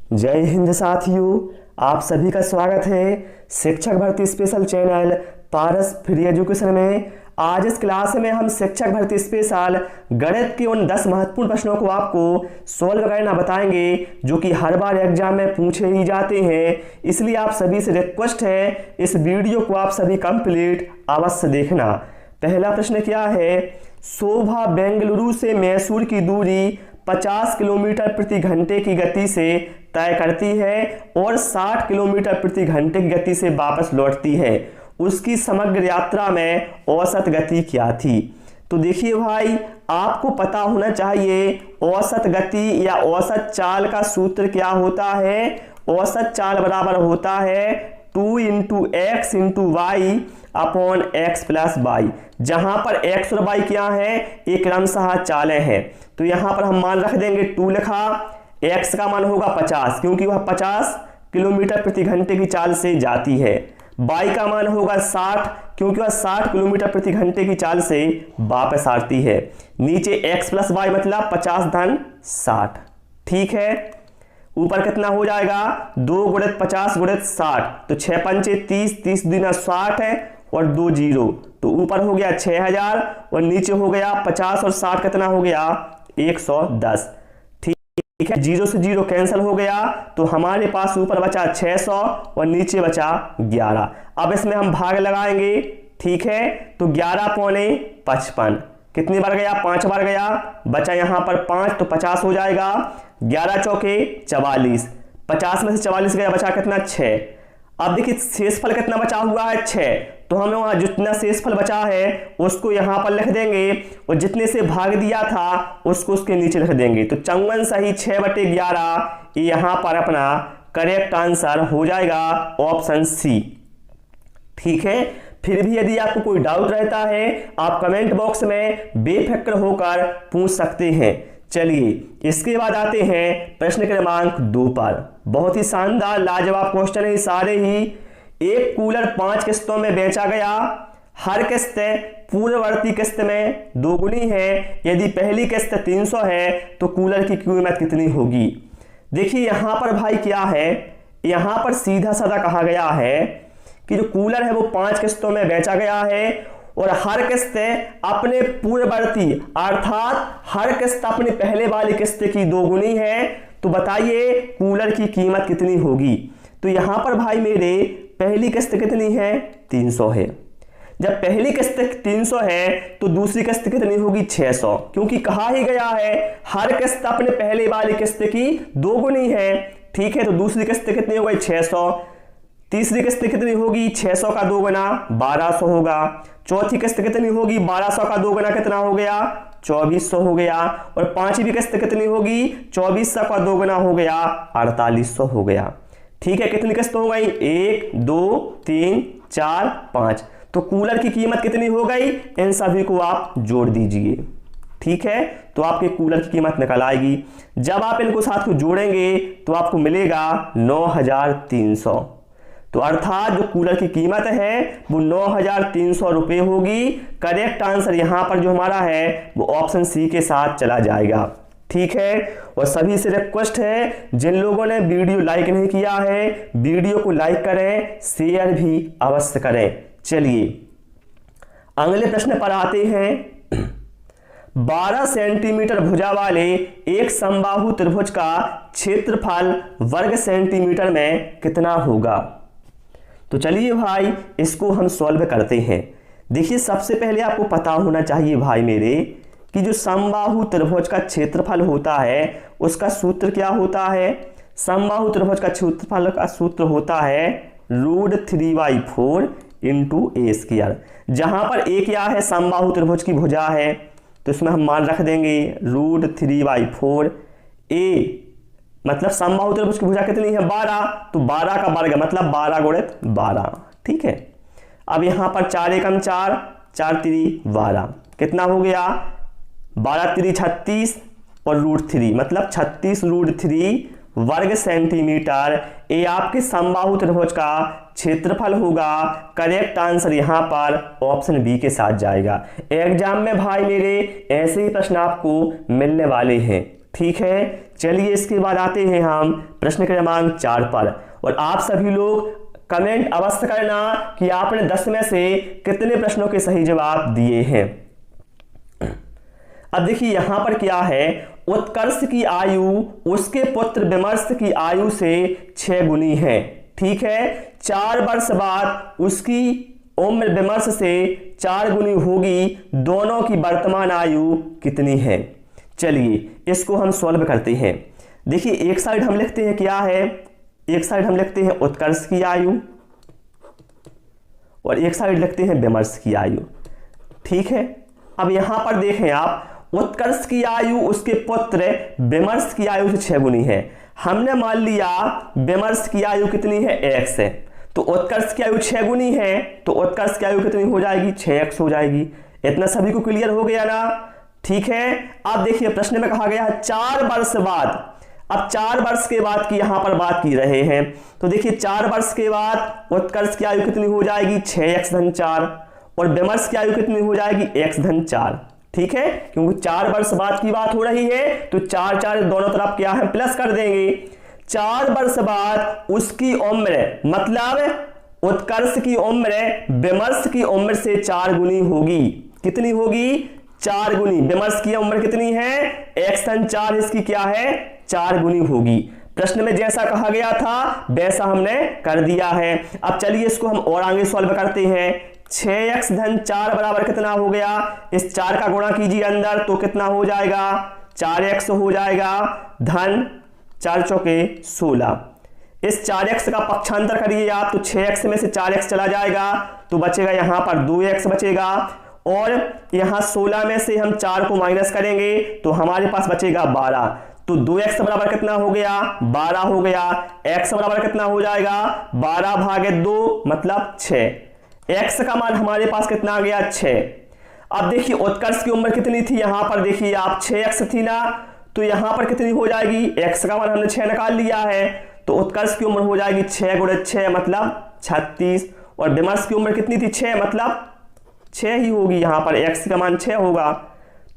जय हिंद साथियों, आप सभी का स्वागत है शिक्षक भर्ती स्पेशल चैनल पारस फ्री एजुकेशन में। आज इस क्लास में हम शिक्षक भर्ती स्पेशल गणित के उन 10 महत्वपूर्ण प्रश्नों को आपको सॉल्व करना बताएंगे जो कि हर बार एग्जाम में पूछे ही जाते हैं। इसलिए आप सभी से रिक्वेस्ट है, इस वीडियो को आप सभी कंप्लीट अवश्य देखना। पहला प्रश्न क्या है? शोभा बेंगलुरु से मैसूर की दूरी 50 किलोमीटर प्रति घंटे की गति से तय करती है और 60 किलोमीटर प्रति घंटे की गति से वापस लौटती है। उसकी समग्र यात्रा में औसत गति क्या थी? तो देखिए भाई, आपको पता होना चाहिए औसत गति या औसत चाल का सूत्र क्या होता है। औसत चाल बराबर होता है 2 × x × y upon x plus Y, जहां पर x और y क्या है, एक क्रमशः चालें हैं। तो यहां पर हम मान रख देंगे 2 लिखा, x का मान होगा 50 क्योंकि वह 50 किलोमीटर प्रति घंटे की चाल से जाती है। y का मान होगा 60 क्योंकि वह 60 किलोमीटर प्रति घंटे की चाल से वापस आती है। नीचे x प्लस वाई मतलब 50 धन 60। ठीक है, ऊपर कितना हो जाएगा? 2 × 50 × 60, तो 6 पंचे 30, 30 दूना 60 है और 2 जीरो, तो ऊपर हो गया 6000 और नीचे हो गया 50 और 60 कितना हो गया? 110। ठीक है, 0 से 0 कैंसिल हो गया, तो हमारे पास ऊपर बचा 600 और नीचे बचा 11। अब इसमें हम भाग लगाएंगे। ठीक है, तो 11 पौने 55 कितनी बार गया? 5 बार गया, बचा यहाँ पर 5, तो 50 हो जाएगा। 11 चौके 44, 50 में से 44 गया, बचा कितना? 6। अब देखिए शेषफल कितना बचा हुआ है? 6। तो हमें वहां जितना शेषफल बचा है उसको यहां पर लिख देंगे और जितने से भाग दिया था उसको उसके नीचे लिख देंगे। तो 54 सही 6/11 यहां पर अपना करेक्ट आंसर हो जाएगा ऑप्शन सी। ठीक है, फिर भी यदि आपको कोई डाउट रहता है आप कमेंट बॉक्स में बेफिक्र होकर पूछ सकते हैं। चलिए इसके बाद आते हैं प्रश्न क्रमांक 2 पर। बहुत ही शानदार लाजवाब क्वेश्चन है सारे ही। एक कूलर 5 किस्तों में बेचा गया। हर किस्त पूर्ववर्ती किस्त में दोगुनी है। यदि पहली किस्त 300 है तो कूलर की कीमत कितनी होगी? देखिए यहां पर भाई क्या है, यहां पर सीधा साधा कहा गया है कि जो कूलर है वो 5 किस्तों में बेचा गया है और हर किस्त अपने पूर्ववर्ती अर्थात हर किस्त अपनी पहले वाली किस्त की दोगुनी है। तो बताइए कूलर की कीमत कितनी होगी? तो यहां पर भाई मेरे पहली किस्त कितनी है? 300 है। जब पहली किस्त 300 है तो दूसरी किस्त कितनी होगी? 600, क्योंकि कहा ही गया है हर किस्त अपने पहले वाली किस्त की दोगुनी है। ठीक है, तो दूसरी किस्त कितनी हो गई? 600। तीसरी किस्त कितनी होगी? 600 का 2 गुना 1200 होगा। चौथी किस्त कितनी होगी? 1200 का 2 गुना कितना हो गया? 2400 हो गया। और पांचवी किस्त कितनी होगी? 2400 का 2 गुना हो गया 4800 हो गया। ठीक है, कितनी किस्त हो गई? 1 2 3 4 5। तो कूलर की कीमत कितनी हो गई? इन सभी को आप जोड़ दीजिए। ठीक है, तो आपके कूलर की कीमत निकल आएगी। जब आप इनको साथ को जोड़ेंगे तो आपको मिलेगा 9300। तो अर्थात जो कूलर की कीमत है वो 9300 रुपये होगी। करेक्ट आंसर यहां पर जो हमारा है वो ऑप्शन सी के साथ चला जाएगा। ठीक है, और सभी से रिक्वेस्ट है जिन लोगों ने वीडियो लाइक नहीं किया है वीडियो को लाइक करें, शेयर भी अवश्य करें। चलिए अगले प्रश्न पर आते हैं। 12 सेंटीमीटर भुजा वाले एक समबाहु त्रिभुज का क्षेत्रफल वर्ग सेंटीमीटर में कितना होगा? तो चलिए भाई इसको हम सॉल्व करते हैं। देखिए सबसे पहले आपको पता होना चाहिए भाई मेरे कि जो समबाहु त्रिभुज का क्षेत्रफल होता है उसका सूत्र क्या होता है? समबाहु त्रिभुज का क्षेत्रफल का सूत्र होता है √3/4 × a²। जहां पर a क्या है? समबाहु त्रिभुज की भुजा है, तो इसमें हम मान रख देंगे √3/4। a मतलब समबाहु त्रिभुज की भुजा कितनी है? 12, तो 12 का वर्ग मतलब 12 × 12। ठीक है, अब यहां पर 4 एकम 4, 4 3 12, कितना हो गया? 12 3 36 और √3 मतलब 36 √3 वर्ग सेंटीमीटर। ये आपके समबाहु त्रिभुज का क्षेत्रफल होगा। करेक्ट आंसर यहां पर ऑप्शन बी के साथ जाएगा। एग्जाम में भाई मेरे ऐसे ही प्रश्न आपको मिलने वाले हैं। ठीक है, चलिए इसके बाद आते हैं हम प्रश्न क्रमांक 4 पर। और आप सभी लोग कमेंट अवश्य करना कि आपने 10 में से कितने प्रश्नों के सही जवाब दिए हैं। अब देखिए यहां पर क्या है, उत्कर्ष की आयु उसके पुत्र विमर्श की आयु से 6 गुनी है। ठीक है, 4 वर्ष बाद उसकी उम्र विमर्श से 4 गुनी होगी। दोनों की वर्तमान आयु कितनी है? चलिए इसको हम सॉल्व करते हैं। देखिए एक साइड हम लिखते हैं क्या है, एक साइड हम लिखते हैं उत्कर्ष की आयु और एक साइड लिखते हैं विमर्श की आयु। ठीक है, अब यहां पर देखें आप, उत्कर्ष की आयु उसके पुत्र विमर्श की आयु से 6 गुनी है। हमने मान लिया विमर्श की आयु कितनी है, x है, तो उत्कर्ष की आयु 6 गुनी है, तो उत्कर्ष की आयु कितनी हो जाएगी, 6x हो जाएगी। इतना सभी को क्लियर हो गया ना? ठीक है, अब देखिए प्रश्न में कहा गया है 4 वर्ष बाद। अब 4 वर्ष के बाद की यहां पर बात की रहे हैं, तो देखिए 4 वर्ष के बाद उत्कर्ष की आयु कितनी हो जाएगी, 6x धन 4, और विमर्श की आयु कितनी हो जाएगी, x धन 4। ठीक है, क्योंकि 4 वर्ष बाद की बात हो रही है तो 4 4 दोनों तरफ क्या है, प्लस कर देंगे। 4 वर्ष बाद उसकी उम्र, मतलब उत्कर्ष की उम्र विमर्श की उम्र से 4 गुनी होगी। कितनी होगी, 4 गुनी। विमर्श की उम्र कितनी है, x धन 4, इसकी क्या है, 4 गुनी होगी। प्रश्न में जैसा कहा गया था वैसा हमने कर दिया है। अब चलिए इसको हम और आगे सॉल्व करते हैं। 6x धन 4 बराबर कितना हो गया, इस 4 का गुणा कीजिए अंदर तो कितना हो जाएगा, 4x हो जाएगा, धन 4 चौके 16। इस 4x का पक्षांतर करिए आप तो 6x में से 4x चला जाएगा तो बचेगा यहां पर 2x बचेगा, और यहां 16 में से हम 4 को माइनस करेंगे तो हमारे पास बचेगा 12। तो 2x बराबर कितना हो गया, 12 हो गया। x बराबर कितना हो जाएगा, 12 भागे 2 मतलब 6। x का मान हमारे पास कितना आ गया, 6। अब देखिए उत्कर्ष की उम्र कितनी थी, यहां पर देखिए आप 6x थी ना, तो यहां पर कितनी हो जाएगी, x का मान हमने 6 निकाल लिया है, तो उत्कर्ष की उम्र हो जाएगी 6 गुणे 6 मतलब 36, और विमर्श की उम्र कितनी थी, 6 मतलब 6 ही होगी। यहां पर x का मान 6 होगा,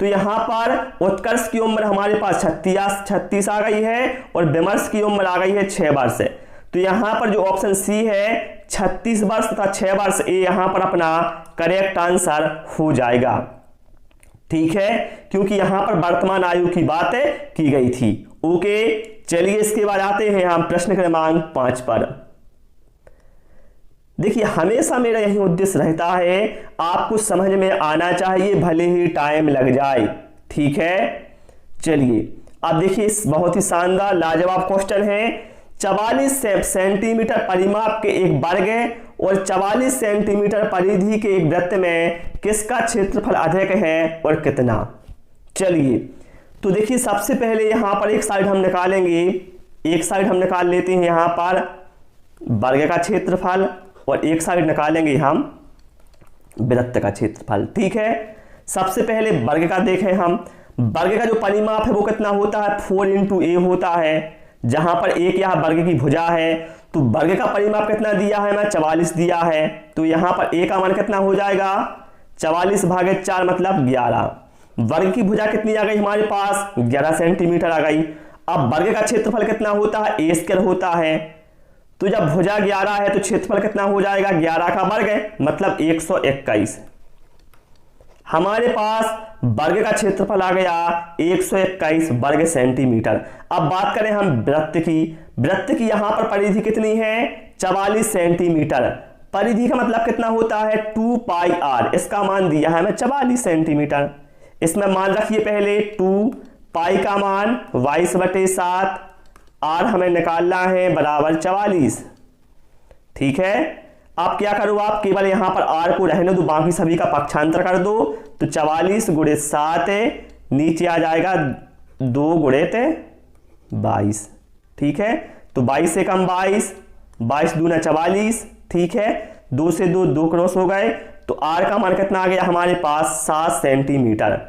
तो यहां पर उत्कर्ष की उम्र हमारे पास 36 आ गई है और विमर्श की उम्र आ गई है 6 वर्ष। तो यहां पर जो ऑप्शन सी है 36 वर्ष तथा 6 वर्ष, ए यहां पर अपना करेक्ट आंसर हो जाएगा। ठीक है, क्योंकि यहां पर वर्तमान आयु की बात की गई थी। ओके, चलिए इसके बाद आते हैं हम प्रश्न क्रमांक 5 पर। देखिए हमेशा मेरा यही उद्देश्य रहता है, आपको समझ में आना चाहिए भले ही टाइम लग जाए। ठीक है, चलिए अब देखिए इस बहुत ही शानदार लाजवाब क्वेश्चन है। 44 सेंटीमीटर परिमाप के एक वर्ग और 44 सेंटीमीटर परिधि के एक वृत्त में किसका क्षेत्रफल अधिक है और कितना? चलिए तो देखिए सबसे पहले यहां पर एक साइड हम निकालेंगे, एक साइड हम निकाल लेते हैं यहां पर वर्ग का क्षेत्रफल, और एक साइड निकालेंगे हम वृत्त का क्षेत्रफल। ठीक है, सबसे पहले वर्ग का देखें हम। वर्ग का जो परिमाप है वो कितना होता है, 4 × a होता है, जहां पर एक यहाँ वर्ग की भुजा है, तो वर्ग का परिमाप कितना दिया है, मैं 44 दिया है, तो यहां पर a का मान कितना हो जाएगा, 44 भागे 4 मतलब 11। वर्ग की भुजा कितनी आ गई हमारे पास, 11 सेंटीमीटर आ गई। अब वर्ग का क्षेत्रफल कितना होता है, a² होता है, तो जब भुजा 11 है तो क्षेत्रफल कितना हो जाएगा, 11 का वर्ग है मतलब 121। हमारे पास वर्ग का क्षेत्रफल आ गया 121 वर्ग सेंटीमीटर। अब बात करें हम वृत्त की। वृत्त की यहां पर परिधि कितनी है, 44 सेंटीमीटर। परिधि का मतलब कितना होता है, 2πr। इसका मान दिया है मैं 44 सेंटीमीटर। इसमें मान रखिए पहले 2π का मान 22/7, r हमें निकालना है बराबर 44। ठीक है, आप क्या करो, आप केवल यहां पर r को रहने दो, बाकी सभी का पक्षांतर कर दो, तो 44 × 7 नीचे आ जाएगा 2 × 22। ठीक है, तो 22 से कम 22, 22 दूना 44। ठीक है, 2 से 2 क्रॉस हो गए, तो r का मान कितना आ गया हमारे पास, 7 सेंटीमीटर।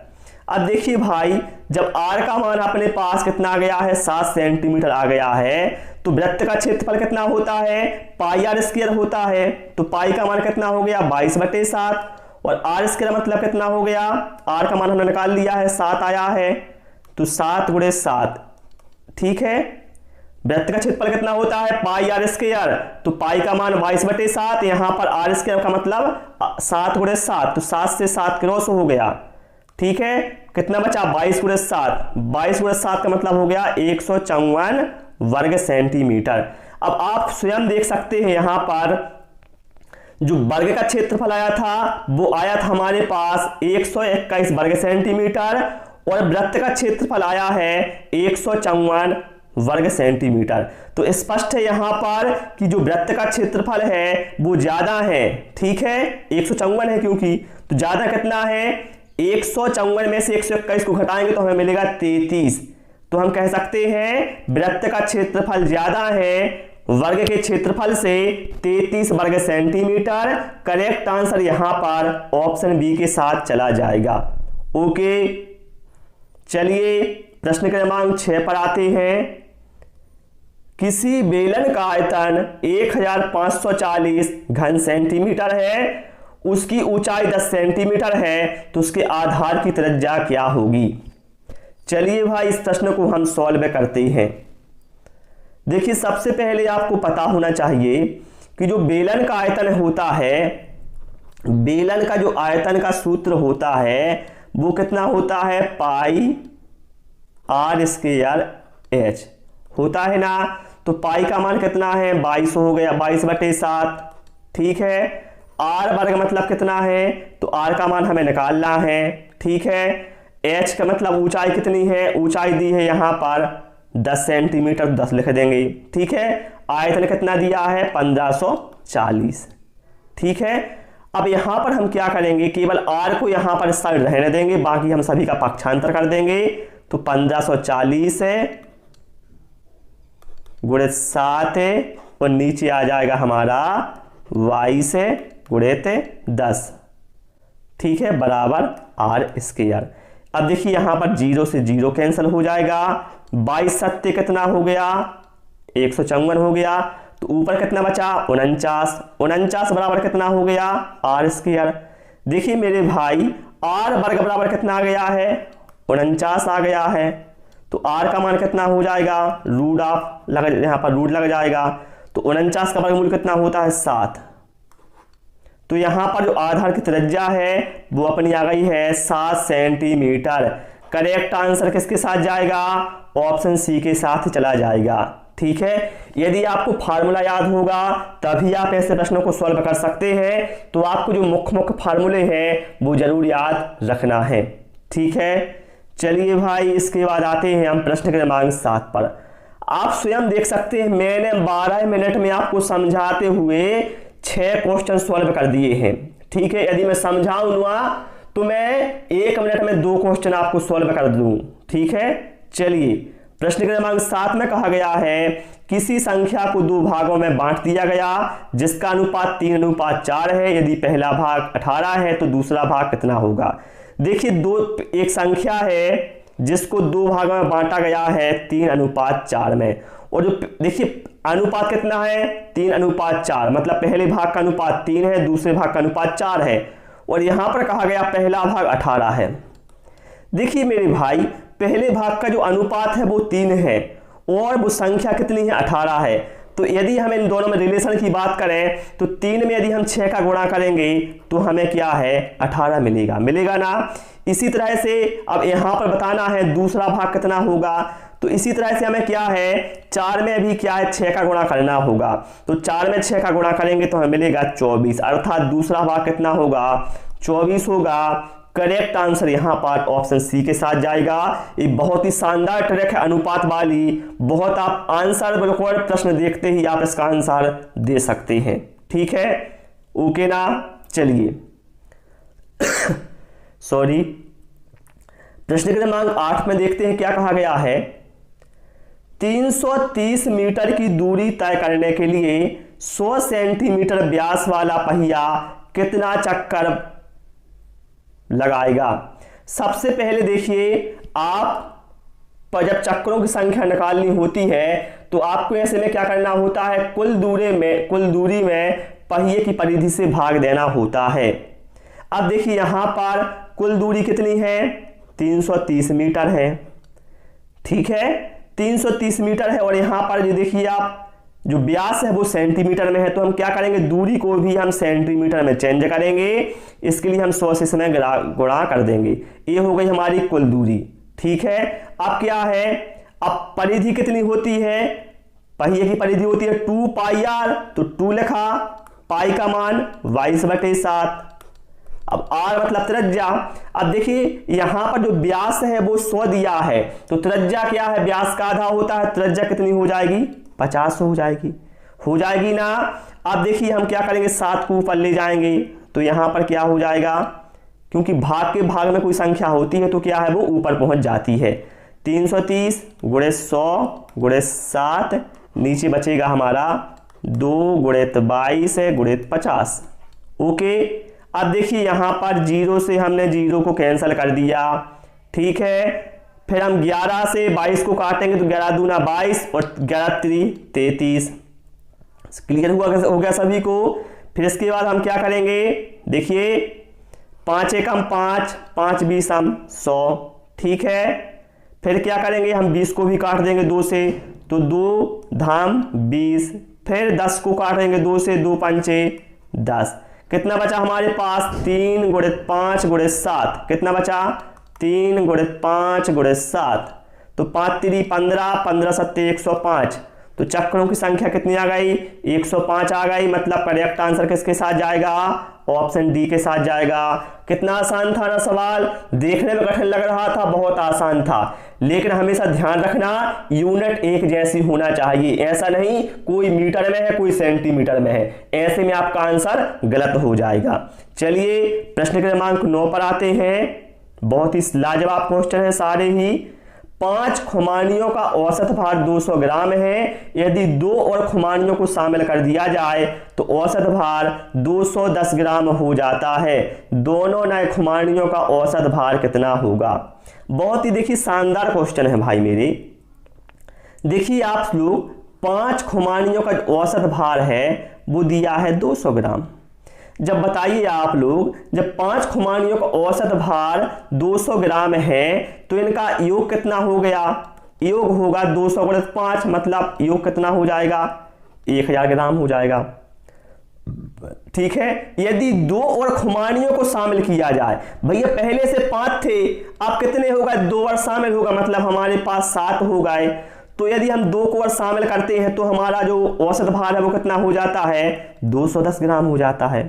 अब देखिए भाई, जब r का मान अपने पास कितना आ गया है, 7 सेंटीमीटर आ गया है, तो वृत्त का क्षेत्रफल कितना होता है, πr² होता है, तो पाई का मान कितना हो गया, 22/7, और r² मतलब कितना हो गया, r का मान हमने निकाल लिया है 7 आया है, तो 7 गुणे 7, ठीक है। वृत्त का क्षेत्रफल कितना होता है, पाई आर स्क्वायर, तो पाई का मान 22/7, यहां पर आर स्क्वायर का मतलब 7 गुणे 7, तो 7 से 7 क्रॉस हो गया, ठीक है। कितना बचा, 22 गुणे 7, 22 गुणे 7 का मतलब हो गया 154 वर्ग सेंटीमीटर। अब आप स्वयं देख सकते हैं यहां पर जो वर्ग का क्षेत्रफल आया था वो आया था हमारे पास 121 वर्ग सेंटीमीटर, और वृत्त का क्षेत्रफल आया है 154 वर्ग सेंटीमीटर। तो स्पष्ट है यहां पर कि जो वृत्त का क्षेत्रफल है वो ज्यादा है, ठीक है, 154 है क्योंकि, तो ज्यादा कितना है, 154 में से 121 को घटाएंगे तो हमें मिलेगा 33। तो हम कह सकते हैं वृत्त का क्षेत्रफल ज्यादा है वर्ग के क्षेत्रफल से 33 वर्ग सेंटीमीटर। करेक्ट आंसर यहां पर ऑप्शन बी के साथ चला जाएगा। ओके, चलिए प्रश्न क्रमांक 6 पर आते हैं। किसी बेलन का आयतन 1540 घन सेंटीमीटर है, उसकी ऊंचाई 10 सेंटीमीटर है, तो उसके आधार की त्रिज्या क्या होगी। चलिए भाई इस प्रश्न को हम सॉल्व करते हैं। देखिए सबसे पहले आपको पता होना चाहिए कि जो बेलन का आयतन होता है, बेलन का जो आयतन का सूत्र होता है वो कितना होता है, पाई आर स्क्वायर एच होता है ना। तो पाई का मान कितना है, 22 हो गया, 22/7, ठीक है। आर वर्ग मतलब कितना है, तो आर का मान हमें निकालना है, ठीक है। एच का मतलब ऊंचाई कितनी है, ऊंचाई दी है यहां पर 10 सेंटीमीटर, 10 लिख देंगे, ठीक है। आयतन कितना दिया है, 1540, ठीक है। अब यहां पर हम क्या करेंगे, केवल आर को यहां पर साइड रहने देंगे, बाकी हम सभी का पक्षांतर कर देंगे। तो 1540 है गुणे 7 है, और नीचे आ जाएगा हमारा 22 है गुणे 10, ठीक है, बराबर आर स्क्वायर। अब देखिए यहां पर 0 से 0 कैंसिल हो जाएगा, 22 सत्ते कितना हो गया, 154 हो गया। तो ऊपर कितना बचा, 49 बराबर कितना हो गया, आर स्क्वायर। देखिए मेरे भाई आर वर्ग बराबर कितना आ गया है, 49 आ गया है। तो आर का मान कितना हो जाएगा, रूट ऑफ लग, यहां पर रूट लग जाएगा। तो 49 का वर्गमूल कितना होता है, 7। तो यहां पर जो आधार की त्रिज्या है वो अपनी आ गई है 7 सेंटीमीटर। करेक्ट आंसर किसके साथ जाएगा, ऑप्शन सी के साथ चला जाएगा, ठीक है। यदि आपको फार्मूला याद होगा तभी आप ऐसे प्रश्नों को सॉल्व कर सकते हैं। तो आपको जो मुख्य फार्मूले हैं वो जरूर याद रखना है, ठीक है। चलिए भाई इसके बाद आते हैं हम प्रश्न क्रमांक 7 पर। आप स्वयं देख सकते हैं मैंने 12 मिनट में आपको समझाते हुए 6 क्वेश्चन सॉल्व कर दिए हैं, ठीक है। यदि मैं समझाऊंगा तो मैं 1 मिनट में 2 क्वेश्चन आपको सॉल्व कर दूं, ठीक है। चलिए प्रश्न क्रमांक 7 में कहा गया है किसी संख्या को 2 भागों में बांट दिया गया जिसका अनुपात 3:4 है। यदि पहला भाग 18 है तो दूसरा भाग कितना होगा। देखिए एक संख्या है जिसको 2 भागों में बांटा गया है 3:4 में, और जो देखिए अनुपात कितना है, 3:4, मतलब पहले भाग का अनुपात 3 है, दूसरे भाग का अनुपात 4 है, और यहां पर कहा गया पहला भाग 18 है। देखिए मेरे भाई पहले भाग का जो अनुपात है वो 3 है और वो संख्या कितनी है, 18 है। तो यदि हम इन दोनों में रिलेशन की बात करें तो 3 में यदि हम 6 का गुणा करेंगे तो हमें क्या है, 18 मिलेगा ना। इसी तरह से अब यहां पर बताना है दूसरा भाग कितना होगा। तो इसी तरह से हमें क्या है, 4 में भी क्या है, 6 का गुणा करना होगा। तो 4 में 6 का गुणा करेंगे तो हमें मिलेगा 24, अर्थात दूसरा भाग कितना होगा, 24 होगा। करेक्ट आंसर यहां पर ऑप्शन सी के साथ जाएगा। ये बहुत ही शानदार ट्रिक है अनुपात वाली, बहुत आप आंसर बिल्कुल प्रश्न देखते ही आप इसका आंसर दे सकते हैं, ठीक है, ओके ना। चलिए सॉरी, प्रश्न क्रमांक 8 में देखते हैं क्या कहा गया है। 330 मीटर की दूरी तय करने के लिए 100 सेंटीमीटर व्यास वाला पहिया कितना चक्कर लगाएगा। सबसे पहले देखिए आप जब चक्रों की संख्या निकालनी होती है तो आपको ऐसे में क्या करना होता है, कुल दूरी में पहिए की परिधि से भाग देना होता है। अब देखिए यहां पर कुल दूरी कितनी है, 330 मीटर है, ठीक है, 330 मीटर है। और यहाँ पर जो देखिए आप जो व्यास है वो सेंटीमीटर में है, तो हम क्या करेंगे, दूरी को भी हम सेंटीमीटर में चेंज करेंगे। इसके लिए हम 100 से इसमें गुणा कर देंगे। ये हो गई हमारी कुल दूरी। ठीक है, अब क्या है, अब परिधि कितनी होती है, पहिए की परिधि होती है 2 पाई आर, तो 2 लिखा, पाई का मान 22/7। अब आर मतलब त्रिज्या। अब देखिए यहां पर जो व्यास है वो 100 दिया है, तो त्रिज्या क्या है, व्यास का आधा होता है, त्रिज्या कितनी हो जाएगी, 50 हो जाएगी ना। अब देखिए हम क्या करेंगे, 7 को ऊपर ले जाएंगे, तो यहां पर क्या हो जाएगा, क्योंकि भाग के भाग में कोई संख्या होती है तो क्या है वो ऊपर पहुंच जाती है। 330 × 100 × 7, नीचे बचेगा हमारा 2 × 22 × 50। ओके, अब देखिए यहां पर 0 से हमने 0 को कैंसिल कर दिया। ठीक है, फिर हम 11 से 22 को काटेंगे तो 11 दूना 22 और 11 3 33। क्लियर हो गया सभी को। फिर इसके बाद हम क्या करेंगे, देखिए 5 एकम 5, 5 20 हम 100। ठीक है, फिर क्या करेंगे, हम 20 को भी काट देंगे 2 से, तो 2 धाम 20। फिर 10 को काटेंगे 2 से, 2 पंचे 10। कितना बचा हमारे पास, 3 × 5 × 7। कितना बचा, 3 × 5 × 7, तो 5 3 15, 15 7 105। तो चक्रों की संख्या कितनी आ गई, 105 आ गई। मतलब करेक्ट आंसर किसके साथ जाएगा, ऑप्शन डी के साथ जाएगा। कितना आसान था ना सवाल, देखने में कठिन लग रहा था, बहुत आसान था, लेकिन हमेशा ध्यान रखना यूनिट एक जैसी होना चाहिए। ऐसा नहीं कोई मीटर में है कोई सेंटीमीटर में है, ऐसे में आपका आंसर गलत हो जाएगा। चलिए प्रश्न क्रमांक 9 पर आते हैं। बहुत ही लाजवाब क्वेश्चन है सारे ही। 5 खुमानियों का औसत भार 200 ग्राम है। यदि 2 और खुमानियों को शामिल कर दिया जाए तो औसत भार 210 ग्राम हो जाता है। दोनों नए खुमानियों का औसत भार कितना होगा। बहुत ही देखिए शानदार क्वेश्चन है भाई मेरे। देखिए आप लोग 5 खुमानियों का औसत भार है वो दिया है 200 ग्राम। जब बताइए आप लोग, जब 5 खुमानियों का औसत भार 200 ग्राम है तो इनका योग कितना हो गया, योग होगा 200 × 5, मतलब योग कितना हो जाएगा, 1000 ग्राम हो जाएगा। ठीक है, यदि 2 और खुमानियों को शामिल किया जाए, भैया पहले से 5 थे, अब कितने होगा, 2 और शामिल होगा, मतलब हमारे पास 7 हो गए। तो यदि हम 2 को और शामिल करते हैं तो हमारा जो औसत भार है वो कितना हो जाता है, 210 ग्राम हो जाता है।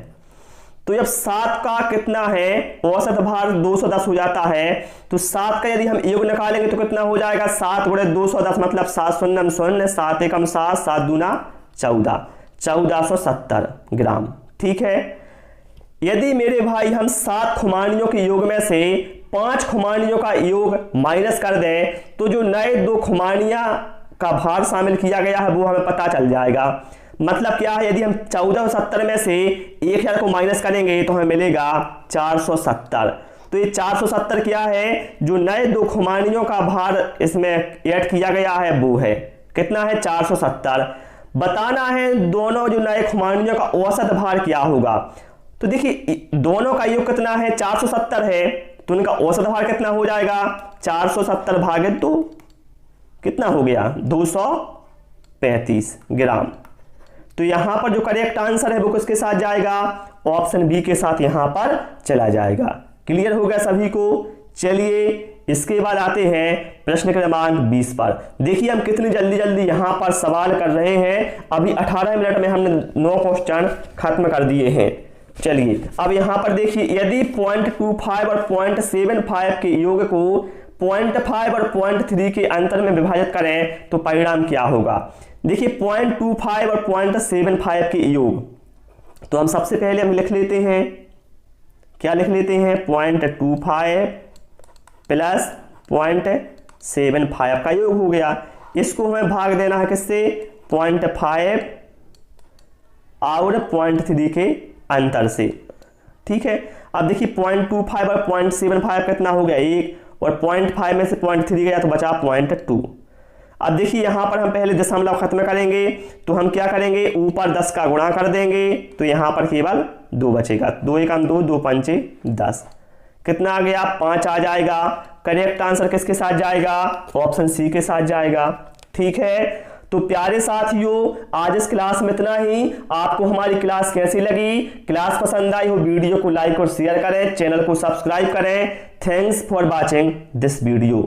तो जब 7 का कितना है, औसत भार 210 हो जाता है, तो 7 का यदि हम योग निकालेंगे तो कितना हो जाएगा, 7 × 210, मतलब 7 शून्य 0, 7 एकम 7, 7 दूना 14, 1470 ग्राम। ठीक है, यदि मेरे भाई हम 7 खुमानियों के योग में से 5 खुमानियों का योग माइनस कर दें तो जो नए 2 खुमानियां का भार शामिल किया गया है वो हमें पता चल जाएगा। मतलब क्या है, यदि हम 1470 में से 1000 को माइनस करेंगे तो हमें मिलेगा 470। तो ये 470 क्या है, जो नए 2 खुमानियों का भार इसमें ऐड किया गया है वो है कितना है, 470। बताना है दोनों जो नए खुमानियों का औसत भार क्या होगा। तो देखिए दोनों का योग कितना है, 470 है, तो उनका औसत भार कितना हो जाएगा, 470 भागित 2 कितना हो गया, 235 ग्राम। तो यहां पर जो करेक्ट आंसर है वो किसके साथ जाएगा, ऑप्शन बी के साथ यहां पर चला जाएगा। क्लियर हो गया सभी को। चलिए इसके बाद आते हैं प्रश्न क्रमांक 20 पर। देखिए हम कितनी जल्दी जल्दी यहां पर सवाल कर रहे हैं। अभी 18 मिनट में हमने 9 क्वेश्चन खत्म कर दिए हैं। चलिए अब यहां पर देखिए, यदि 0.25 और 0.75 के योग को 0.5 और 0.3 के अंतर में विभाजित करें तो परिणाम क्या होगा। देखिए 0.25 और 0.75 के योग, तो हम सबसे पहले हम लिख लेते हैं, क्या लिख लेते हैं, 0.25 प्लस 0.75 का योग हो गया। इसको हमें भाग देना है किससे, 0.5 और 0.3 के अंतर से। ठीक है, अब देखिए 0.25 और 0.75 कितना हो गया, 1, और 0.5 में से 0.3 गया तो बचा 0.2। अब देखिए यहां पर हम पहले दशमलव खत्म करेंगे, तो हम क्या करेंगे, ऊपर 10 का गुणा कर देंगे, तो यहां पर केवल 2 बचेगा, 2 एकम 2, 2 पंचे 10, कितना आ गया, 5 आ जाएगा। करेक्ट आंसर किसके साथ जाएगा? ऑप्शन सी के साथ जाएगा। ठीक है, तो प्यारे साथियों आज इस क्लास में इतना ही। आपको हमारी क्लास कैसी लगी? क्लास पसंद आई हो वीडियो को लाइक और शेयर करें, चैनल को सब्सक्राइब करें। Thanks for watching this video.